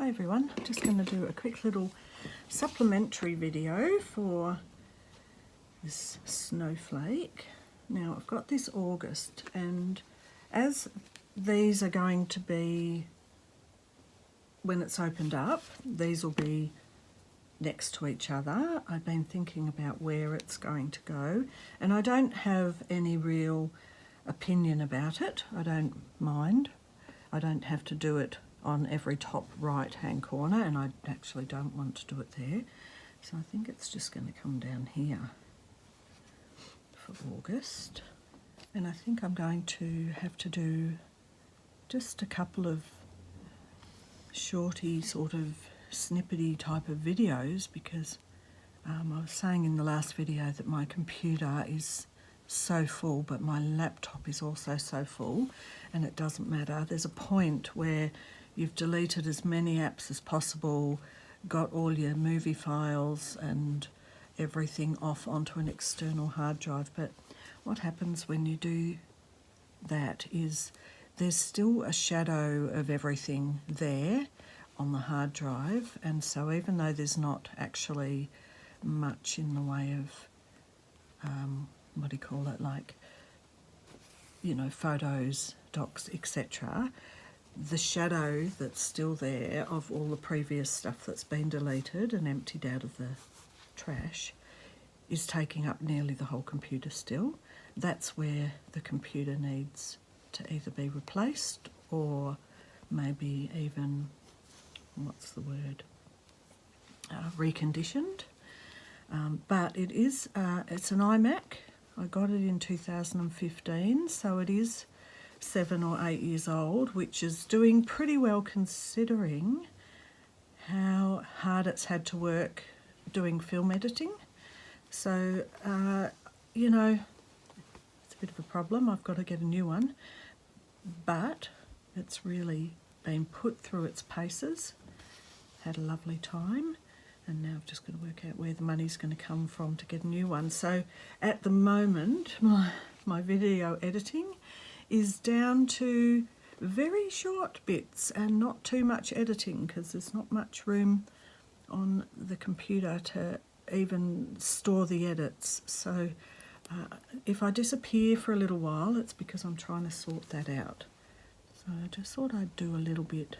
Hi everyone, just going to do a quick little supplementary video for this snowflake. Now I've got this August, and as these are going to be, when it's opened up, these will be next to each other. I've been thinking about where it's going to go, and I don't have any real opinion about it. I don't mind. I don't have to do it on every top right hand corner, and I actually don't want to do it there, so I think it's just going to come down here for August. And I think I'm going to have to do just a couple of shorty sort of snippety type of videos, because I was saying in the last video that my computer is so full, but my laptop is also so full, and it doesn't matter. There's a point where you've deleted as many apps as possible, got all your movie files and everything off onto an external hard drive, but what happens when you do that is there's still a shadow of everything there on the hard drive, and so even though there's not actually much in the way of what do you call it, like, you know, photos, docs, etc., the shadow that's still there of all the previous stuff that's been deleted and emptied out of the trash is taking up nearly the whole computer still. That's where the computer needs to either be replaced or maybe even, what's the word, reconditioned. But it is, it's an iMac. I got it in 2015, so it is 7 or 8 years old, which is doing pretty well considering how hard it's had to work doing film editing. So, you know, it's a bit of a problem. I've got to get a new one, but it's really been put through its paces. Had a lovely time. And now I've just got to work out where the money's going to come from to get a new one. So at the moment, my video editing is down to very short bits and not too much editing, because there's not much room on the computer to even store the edits. So if I disappear for a little while, it's because I'm trying to sort that out. So I just thought I'd do a little bit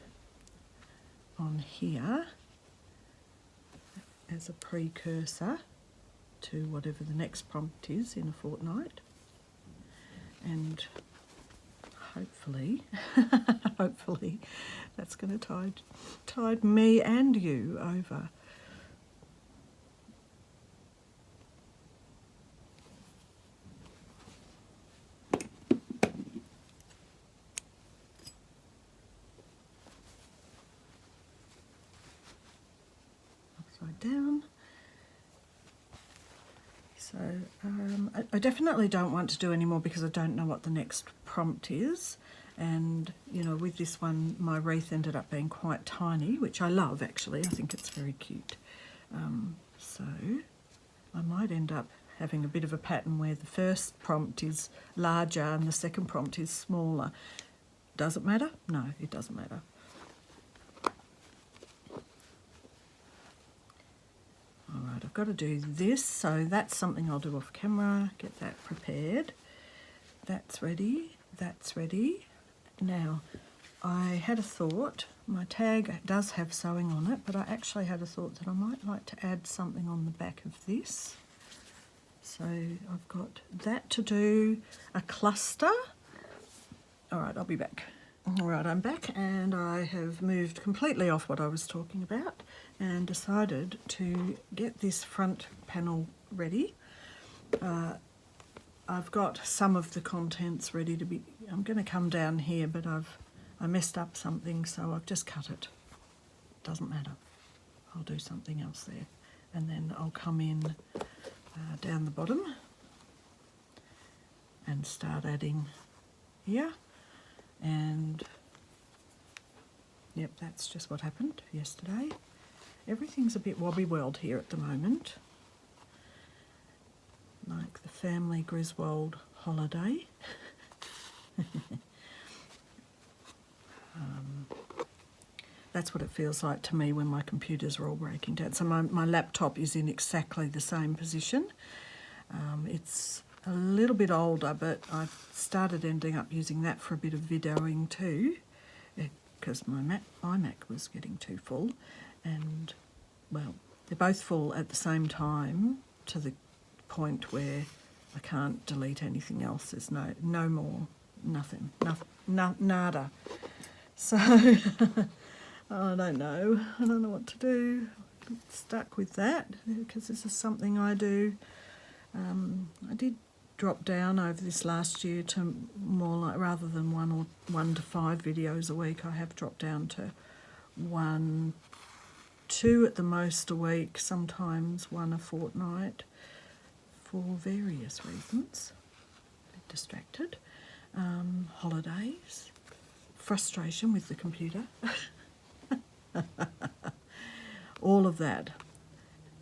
on here as a precursor to whatever the next prompt is in a fortnight, and hopefully hopefully that's going to tide me and you over. Down. So I definitely don't want to do any more because I don't know what the next prompt is, and you know, with this one my wreath ended up being quite tiny, which I love actually. I think it's very cute. So I might end up having a bit of a pattern where the first prompt is larger and the second prompt is smaller. Does it matter? No, it doesn't matter. Alright, I've got to do this, so that's something I'll do off camera, get that prepared. That's ready, that's ready. Now, I had a thought, my tag does have sewing on it, but I actually had a thought that I might like to add something on the back of this. So I've got that to do, a cluster. Alright, I'll be back. Alright, I'm back, and I have moved completely off what I was talking about and decided to get this front panel ready. I've got some of the contents ready to be, I'm going to come down here, but I messed up something, so I've just cut it. Doesn't matter. I'll do something else there, and then I'll come in down the bottom and start adding here. And yep, that's just what happened yesterday. Everything's a bit wobbly world here at the moment, like the family Griswold holiday. That's what it feels like to me when my computers are all breaking down. So my laptop is in exactly the same position. It's a little bit older, but I've started ending up using that for a bit of videoing too, because my iMac was getting too full, and well, they're both full at the same time to the point where I can't delete anything else. There's no more, nothing, nada. So I don't know. I don't know what to do. I'm stuck with that because this is something I do. I did drop down over this last year to more like, rather than 1 to 5 videos a week, I have dropped down to 1, 2 at the most a week, sometimes 1 a fortnight, for various reasons. A bit distracted. Holidays, frustration with the computer, all of that.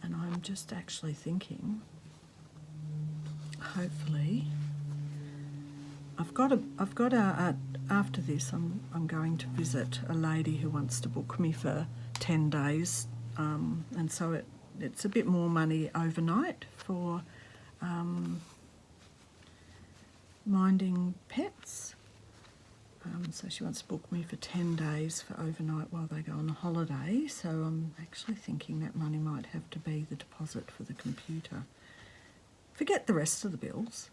And I'm just actually thinking, hopefully, after this I'm going to visit a lady who wants to book me for 10 days, and so it's a bit more money overnight for minding pets. So she wants to book me for 10 days for overnight while they go on a holiday. So I'm actually thinking that money might have to be the deposit for the computer. Forget the rest of the bills.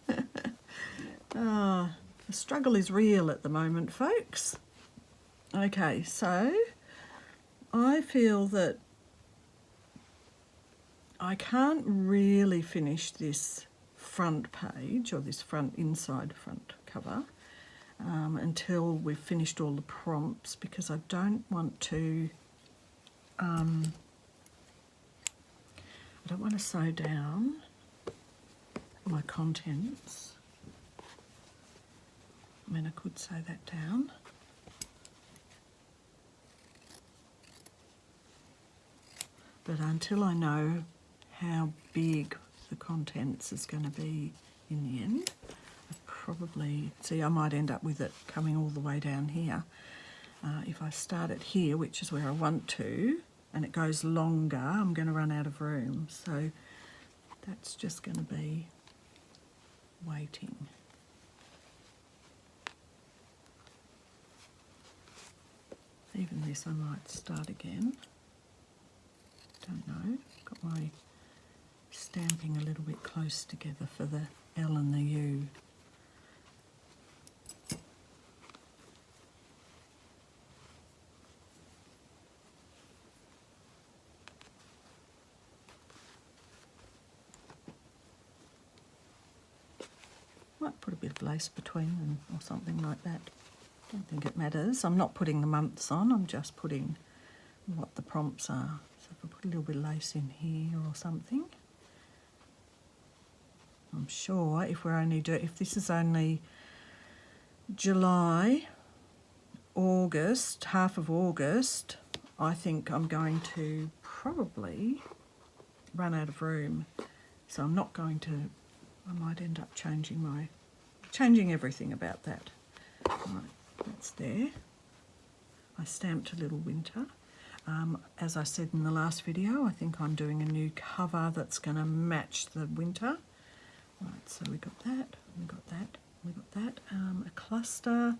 The struggle is real at the moment, folks. Okay, so I feel that I can't really finish this front page, or this inside front cover, until we've finished all the prompts, because I don't want to sew down my contents. I mean, I could sew that down. But until I know how big the contents is going to be in the end, I might end up with it coming all the way down here. If I start it here, which is where I want to, and it goes longer, I'm going to run out of room. So that's just going to be waiting. Even this I might start again. Don't know. Got my stamping a little bit close together for the L and the U. Might put a bit of lace between them or something like that. Don't think it matters. I'm not putting the months on, I'm just putting what the prompts are. So if I put a little bit of lace in here or something, I'm sure if this is only July, August, half of August, I think I'm going to probably run out of room. So I'm not going to, I might end up changing everything about that. Right, that's there. I stamped a little winter. As I said in the last video, I think I'm doing a new cover that's going to match the winter. Right, so we got that, we got that, we got that. A cluster.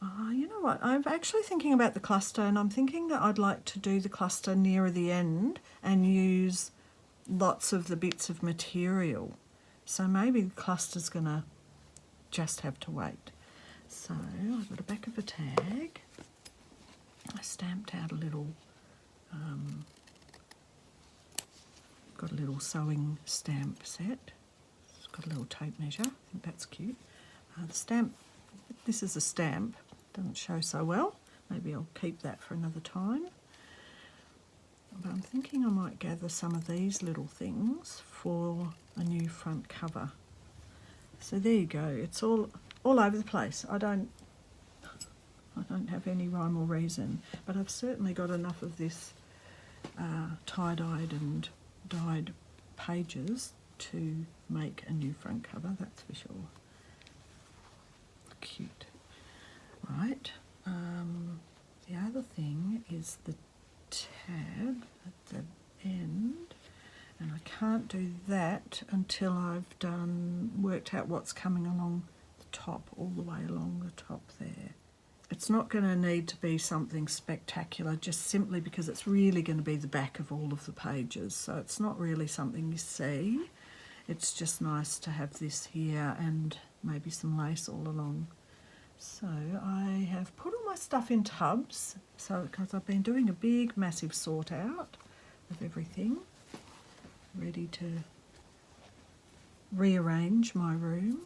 You know what, I'm actually thinking about the cluster, and I'm thinking that I'd like to do the cluster nearer the end and use lots of the bits of material. So maybe the cluster's going to just have to wait. So I've got a back of a tag. I stamped out a little, got a little sewing stamp set. It's got a little tape measure. I think that's cute. The stamp, this is a stamp, doesn't show so well. Maybe I'll keep that for another time. But I'm thinking I might gather some of these little things for a new front cover. So there you go. It's all over the place. I don't have any rhyme or reason, but I've certainly got enough of this tie-dyed and dyed pages to make a new front cover, that's for sure. Cute. Right. The other thing is the tab at the end, and I can't do that until I've worked out what's coming along the top, all the way along the top there. It's not going to need to be something spectacular, just simply because it's really going to be the back of all of the pages, so it's not really something you see. It's just nice to have this here and maybe some lace all along. So I have put all my stuff in tubs, so because I've been doing a big massive sort out of everything, ready to rearrange my room.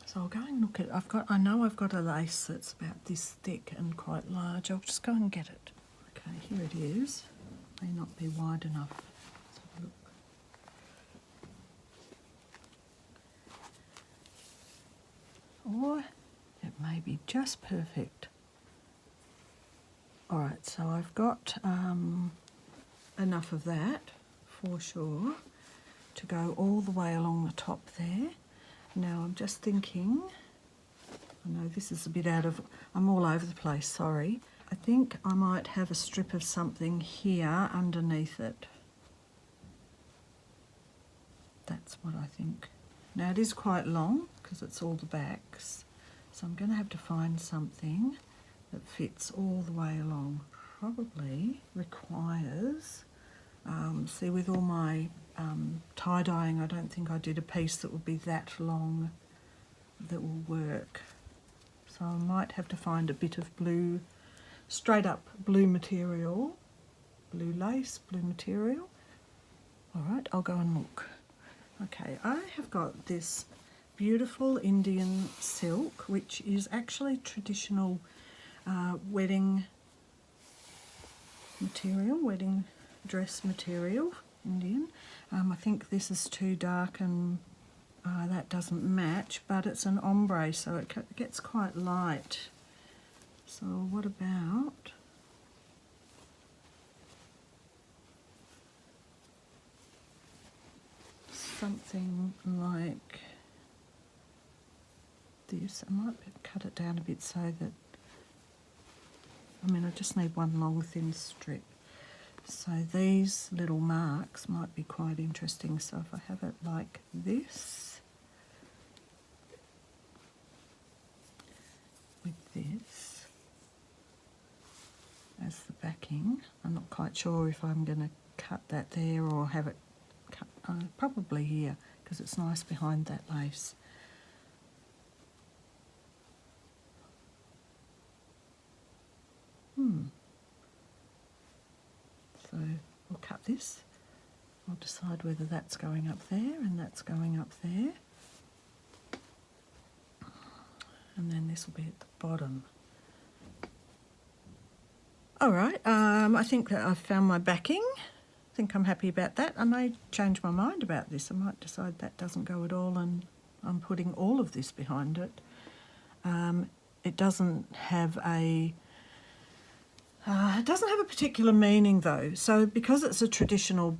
So I'll go and look at, I know I've got a lace that's about this thick and quite large. I'll just go and get it. Okay, here it is. May not be wide enough. Let's have a look. Or it may be just perfect. Alright, so I've got enough of that for sure to go all the way along the top there. Now I'm just thinking, I know this is a bit I'm all over the place, sorry. I think I might have a strip of something here underneath it. That's what I think. Now it is quite long because it's all the backs, so I'm going to have to find something that fits all the way along. Probably requires, see, with all my tie-dyeing, I don't think I did a piece that would be that long that will work. So I might have to find a bit of blue, straight up blue material, blue lace, blue material. Alright, I'll go and look. Okay, I have got this beautiful Indian silk, which is actually traditional wedding material, wedding dress material, Indian. I think this is too dark and that doesn't match, but it's an ombre, so it gets quite light. So what about something like this? I might cut it down a bit so that, I mean, I just need one long thin strip. So these little marks might be quite interesting. So if I have it like this, with this as the backing, I'm not quite sure if I'm going to cut that there or have it cut, probably here, because it's nice behind that lace. So I'll cut this. I'll decide whether that's going up there and that's going up there. And then this will be at the bottom. Alright, I think that I've found my backing. I think I'm happy about that. I may change my mind about this. I might decide that doesn't go at all and I'm putting all of this behind it. It doesn't have a particular meaning though. So because it's a traditional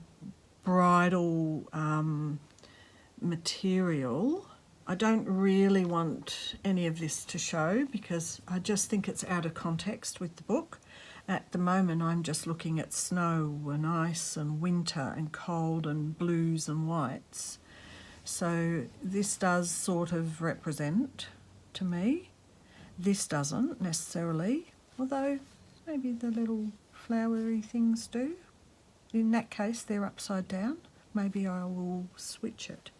bridal material, I don't really want any of this to show because I just think it's out of context with the book. At the moment I'm just looking at snow and ice and winter and cold and blues and whites. So this does sort of represent to me. This doesn't necessarily, although maybe the little flowery things do. In that case, they're upside down. Maybe I will switch it.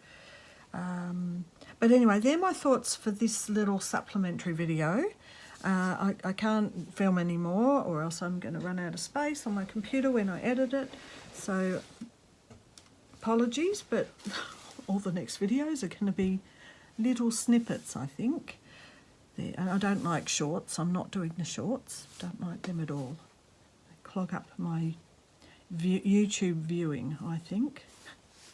But anyway, they're my thoughts for this little supplementary video. I can't film anymore or else I'm going to run out of space on my computer when I edit it. So apologies, but all the next videos are going to be little snippets, I think. And I don't like shorts. I'm not doing the shorts. Don't like them at all. They clog up my YouTube viewing, I think.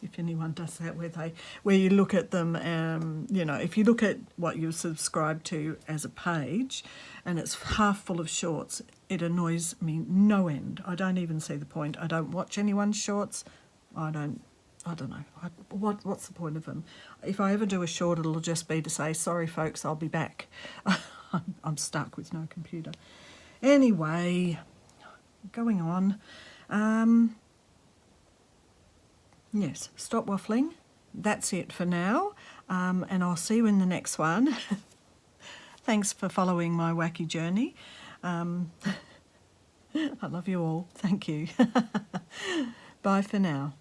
If anyone does that, where you look at them, you know, if you look at what you subscribe to as a page, and it's half full of shorts, it annoys me no end. I don't even see the point. I don't watch anyone's shorts. I don't know. What's the point of them? If I ever do a short, it'll just be to say, sorry folks, I'll be back. I'm stuck with no computer. Anyway, going on. Yes, stop waffling. That's it for now, and I'll see you in the next one. Thanks for following my wacky journey. I love you all. Thank you. Bye for now.